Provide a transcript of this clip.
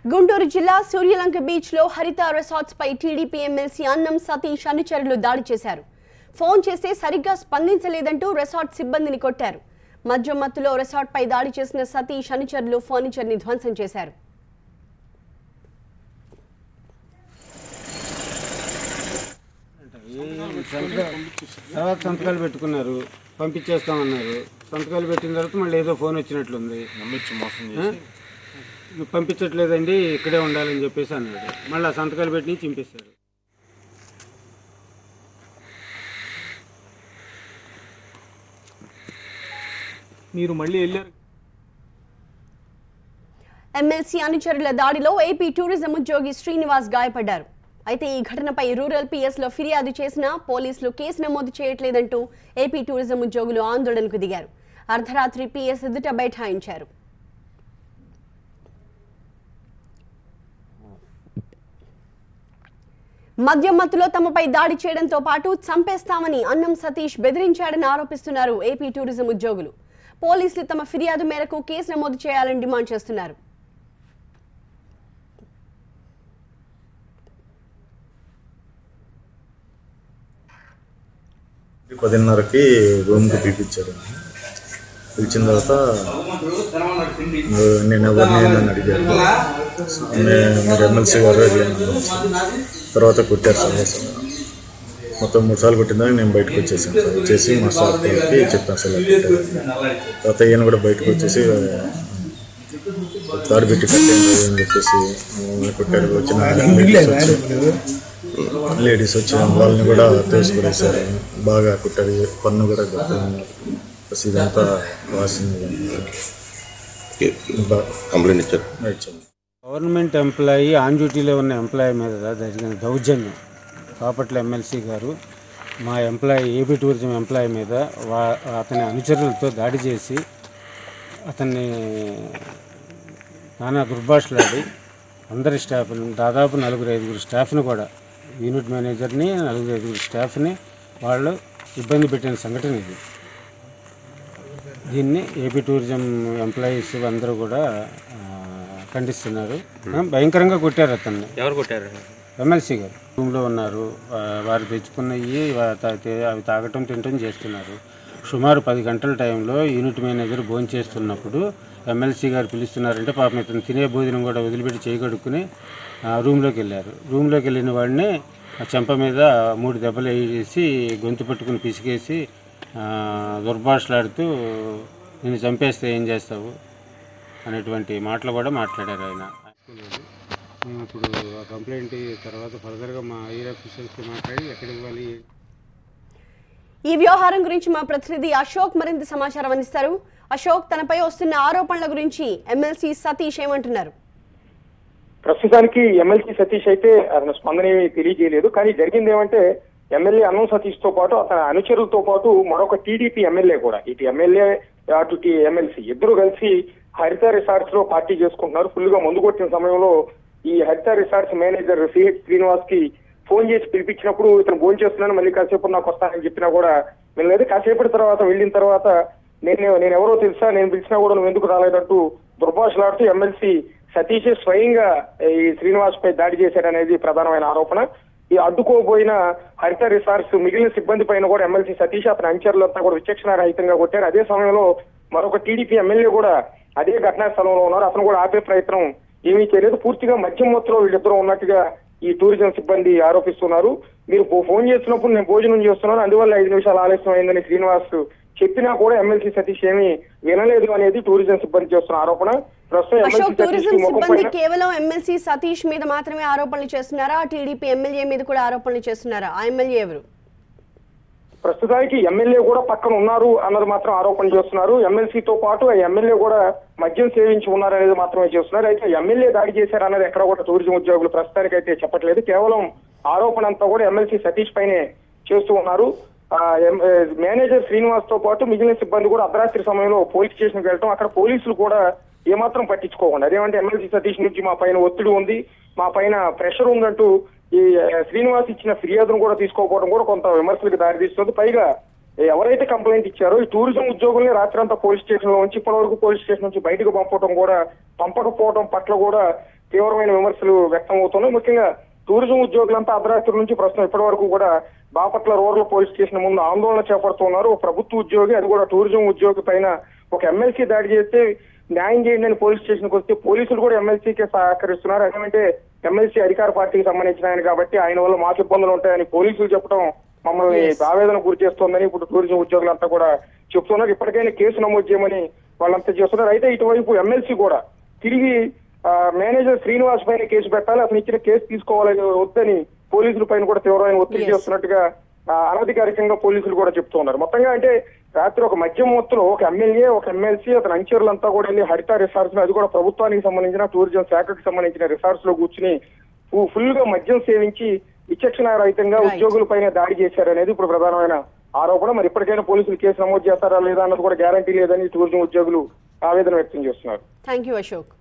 గుంటూరు జిల్లా సూర్యలంక బీచ్ లో హరిత రిసార్ట్స్ పై టీడీపీ ఎమ్మెల్సీ అన్నం సతీష్ అనుచరులు దాడి చేశారు. ఫోన్ చేస్తే సరిగ్గా స్పందించలేదంటూ రిసార్ట్ సిబ్బందిని కొట్టారు. మద్యం మత్తులో రిసార్ట్ పై దాడి చేసిన సతీష్ అనుచరులు ఫర్నిచర్ ని ధ్వంసం చేశారు. సంతకాలు పెట్టుకున్నారు, పంపించేస్తామన్నారు. సంతకాలు పెట్టిన తర్వాత మళ్ళీ ఏదో ఫోన్ వచ్చినట్లుంది, పంపించట్లేదండి ఇక్కడే ఉండాలని చెప్పేసి అన్నాడు. మళ్ళీ సంతకాలు పెట్టి చింపేశారు. మీరు మళ్ళీ వెళ్ళారు. ఎమ్మెల్సీ అనుచరుల దాడిలో ఏపీ టూరిజం ఉద్యోగి శ్రీనివాస్ గాయపడ్డారు. అయితే ఈ ఘటనపై రూరల్ పిఎస్ లో ఫిర్యాదు చేసినా పోలీసులు కేసు నమోదు చేయట్లేదంటూ ఏపీ టూరిజం ఉద్యోగులు ఆందోళనకు దిగారు. అర్ధరాత్రి పిఎస్ ఎదుట బైఠాయించారు. మద్యం మత్తులో తమపై దాడి చేయడంతో పాటు చంపేస్తామని అన్నం సతీష్ బెదిరించాడని ఆరోపిస్తున్నారు ఏపీ టూరిజం ఉద్యోగులు. పోలీసులు తమ ఫిర్యాదు మేరకు కేసు నమోదు చేయాలని డిమాండ్ చేస్తున్నారు. పదిన్నరకి రూమ్కి పిలిపించారు. పిలిచిన తర్వాత నేను ఎవరిని అడిగారు. మీరు ఎమ్మెల్సీ గారు తర్వాత కొట్టారు సార్. మొత్తం 3 సార్లు కొట్టిందని నేను బయటకు వచ్చేసాను సార్. వచ్చేసి మా స్టాఫ్కి చెప్పాను సార్. తర్వాత ఈయన కూడా బయటకు వచ్చేసి తాడు పెట్టి కట్టేయండి అని చెప్పేసి కొట్టారు. వచ్చిన లేడీస్ వచ్చిన వాళ్ళని కూడా తోసిపడేశారు. బాగా కుట్టారు, పన్ను కూడా కట్టున్నారు. ఇదంతా వాసింది. కంప్లైంట్ ఇచ్చారు. గవర్నమెంట్ ఎంప్లాయీ ఆన్ డ్యూటీలో ఉన్న ఎంప్లాయీ మీద జరిగిన దౌర్జన్యం బాపట్ల ఎమ్మెల్సీ గారు మా ఎంప్లాయీ ఏపీ టూరిజం ఎంప్లాయీ మీద అతని అనుచరులతో దాడి చేసి అతన్ని నానా దుర్భాషలాడి అందరి స్టాఫ్ని దాదాపు 4-5 స్టాఫ్ని కూడా యూనిట్ మేనేజర్ని 4-5 స్టాఫ్ని వాళ్ళు ఇబ్బంది పెట్టిన సంఘటన ఇది. దీన్ని ఏపీ టూరిజం ఎంప్లాయీస్ అందరూ కూడా ఖండిస్తున్నారు. భయంకరంగా కొట్టారు అతన్ని. ఎవరు కొట్టారు? ఎమ్మెల్సీ గారు రూమ్లో ఉన్నారు. వారు తెచ్చుకున్నవి అవి తాగటం తినటం చేస్తున్నారు. సుమారు 10 గంటల టైంలో యూనిట్ మేనేజర్ భోజనం చేస్తున్నప్పుడు ఎమ్మెల్సీ గారు పిలుస్తున్నారంటే పాపం ఇతను తినే భోజనం కూడా వదిలిపెట్టి చేయగడుక్కుని రూమ్లోకి వెళ్ళారు. రూమ్లోకి వెళ్ళిన వాడిని చెంప మీద 3 దెబ్బలు వేసి గొంతు పట్టుకుని పిసికేసి దుర్భాషలాడుతూ నేను చంపేస్తే ఏం చేస్తావు అనేటువంటి మాటలు కూడా మాట్లాడారు ఆయన. మేము ఇప్పుడు ఆ కంప్లైంట్ తర్వాత ఫర్దర్గా మా ఏరియా ఆఫీసర్స్తో మాట్లాడి ఎక్కడ ఇవ్వాలి. ఈ వ్యవహారం గురించి మా ప్రతినిధి అశోక్ మరింత సమాచారం అందిస్తారు. అశోక్, తనపై వస్తున్న ఆరోపణల గురించి ఎమ్మెల్సీ సతీష్ ఏమంటున్నారు? ప్రస్తుతానికి ఎమ్మెల్సీ సతీష్ అయితే అతను స్పందన తెలియజేయలేదు. కానీ జరిగింది ఏమంటే ఎమ్మెల్యే అన్నం సతీష్ తో పాటు అతని అనుచరులతో పాటు మరొక టీడీపీ ఎమ్మెల్యే కూడా, ఇటు ఎమ్మెల్యే అటు ఎమ్మెల్సీ ఇద్దరు కలిసి హరిత రిసార్ట్స్ లో పార్టీ చేసుకుంటున్నారు. ఫుల్ గా మందు కొట్టిన సమయంలో ఈ హరిత రిసార్ట్స్ మేనేజర్ సిహెచ్ శ్రీనివాస్ కి ఫోన్ చేసి పిలిపించినప్పుడు ఇతను భోజనం చేస్తున్నాను, మళ్ళీ కాసేపు నాకు వస్తానని చెప్పినా కూడా వెళ్ళలేదు. కాసేపటి తర్వాత వెళ్ళిన తర్వాత నేను ఎవరో తెలుసా, నేను పిలిచినా కూడా నువ్వు ఎందుకు రాలేదంటూ దుర్భాషలాడుతూ ఎమ్మెల్సీ సతీష్ స్వయంగా ఈ శ్రీనివాస్ పై దాడి చేశాడనేది ప్రధానమైన ఆరోపణ. ఈ అడ్డుకోబోయిన హరిత రిసార్ట్స్ మిగిలిన సిబ్బంది పైన కూడా ఎమ్మెల్సీ సతీష్ అతని అనుచరులంతా కూడా విచక్షణ రహితంగా కొట్టారు. అదే సమయంలో మరొక టీడీపీ ఎమ్మెల్యే కూడా అదే ఘటనా స్థలంలో ఉన్నారు. అతను కూడా ఆపే ప్రయత్నం ఏమీ చేయలేదు. పూర్తిగా మద్యం మత్తులో వీళ్ళిద్దరూ ఉన్నట్టుగా ఈ టూరిజం సిబ్బంది ఆరోపిస్తున్నారు. మీరు ఫోన్ చేస్తున్నప్పుడు నేను భోజనం చేస్తున్నాను, అందువల్ల 5 నిమిషాలు ఆలస్యం అయిందని శ్రీనివాస్ చెప్పినా కూడా ఎమ్మెల్సీ సతీష్ ఏమీ వినలేదు అనేది టూరిజం సిబ్బంది చేస్తున్న ఆరోపణ. టూరిజం సిబ్బంది కేవలం ఎమ్మెల్సీ సతీష్ మీద మాత్రమే ఆరోపణలు చేస్తున్నారా? టీడీపీ ఎమ్మెల్యే మీద కూడా ఆరోపణలు చేస్తున్నారా? ఆ ఎమ్మెల్యే ఎవరు? ప్రస్తుతానికి ఎమ్మెల్యే కూడా పక్కన ఉన్నారు అన్నది మాత్రం ఆరోపణ చేస్తున్నారు. ఎమ్మెల్సీతో పాటు ఆ ఎమ్మెల్యే కూడా మద్యం సేవించి ఉన్నారనేది మాత్రమే చేస్తున్నారు. అయితే ఎమ్మెల్యే దాడి చేశారన్నది ఎక్కడ కూడా టూరిజం ఉద్యోగులు ప్రస్తుతానికి అయితే చెప్పట్లేదు. కేవలం ఆరోపణ అంతా కూడా ఎమ్మెల్సీ సతీష్ పైనే చేస్తూ ఉన్నారు. మేనేజర్ శ్రీనివాస్ తో పాటు మిగిలిన సిబ్బంది కూడా అర్ధరాత్రి సమయంలో పోలీస్ స్టేషన్కి వెళ్ళటం, అక్కడ పోలీసులు కూడా ఏమాత్రం పట్టించుకోకుండా అదేమంటే ఎమ్మెల్సీ సతీష్ నుంచి మా పైన ఒత్తిడి ఉంది, మా పైన ప్రెషర్ ఉందంటూ ఈ శ్రీనివాస్ ఇచ్చిన ఫిర్యాదును కూడా తీసుకోకపోవడం కూడా కొంత విమర్శలకు దారితీస్తుంది. పైగా ఎవరైతే కంప్లైంట్ ఇచ్చారో ఈ టూరిజం ఉద్యోగుల్ని రాత్రి అంతా పోలీస్ స్టేషన్ లో ఉంచి ఇప్పటి వరకు పోలీస్ స్టేషన్ నుంచి బయటకు పంపకపోవడం పట్ల కూడా తీవ్రమైన విమర్శలు వ్యక్తం అవుతున్నాయి. ముఖ్యంగా టూరిజం ఉద్యోగులంతా అర్ధరాత్రి నుంచి ప్రస్తుతం ఇప్పటి వరకు కూడా బాపట్ల రూరల్ పోలీస్ స్టేషన్ ముందు ఆందోళన చేపడుతున్నారు. ఒక ప్రభుత్వ ఉద్యోగి, అది కూడా టూరిజం ఉద్యోగి పైన ఒక ఎమ్మెల్సీ దాడి చేస్తే న్యాయం చేయండి అని పోలీస్ స్టేషన్కి వస్తే పోలీసులు కూడా ఎమ్మెల్సీకే సహకరిస్తున్నారు. ఎందుకంటే ఎమ్మెల్సీ అధికార పార్టీకి సంబంధించిన ఆయన కాబట్టి ఆయన వల్ల మాకు ఇబ్బందులు ఉంటాయని పోలీసులు చెప్పడం మమ్మల్ని ఆవేదన గురి చేస్తోందని ఇప్పుడు టూరిజం ఉద్యోగులంతా కూడా చెప్తున్నారు. ఇప్పటికైనా కేసు నమోదు చేయమని వాళ్ళంతా చేస్తున్నారు. అయితే ఇటువైపు ఎమ్మెల్సీ కూడా తిరిగి మేనేజర్ శ్రీనివాస్ పైన కేసు పెట్టాలి, అతను ఇచ్చిన కేసు తీసుకోవాలని వద్దని పోలీసుల పైన కూడా తీవ్రమైన ఒత్తిడి చేస్తున్నట్టుగా అనధికారికంగా పోలీసులు కూడా చెప్తూ ఉన్నారు. మొత్తంగా అంటే రాత్రి ఒక మద్యం మొత్తులో ఒక ఎమ్మెల్యే, ఒక ఎమ్మెల్సీ, అతని అనుచరులంతా కూడా వెళ్ళి హరిత రిసార్ట్స్, అది కూడా ప్రభుత్వానికి సంబంధించిన టూరిజం శాఖకు సంబంధించిన రిసార్ట్స్ లో కూర్చుని ఫుల్ గా మద్యం సేవించి విచక్షణ రహితంగా ఉద్యోగుల పైన దాడి చేశారనేది ఇప్పుడు ప్రధానమైన ఆరోపణ. మరి ఇప్పటికైనా పోలీసులు కేసు నమోదు చేస్తారా లేదా అన్నది కూడా గ్యారంటీ లేదని టూరిజం ఉద్యోగులు ఆవేదన వ్యక్తం చేస్తున్నారు. Thank you Ashok.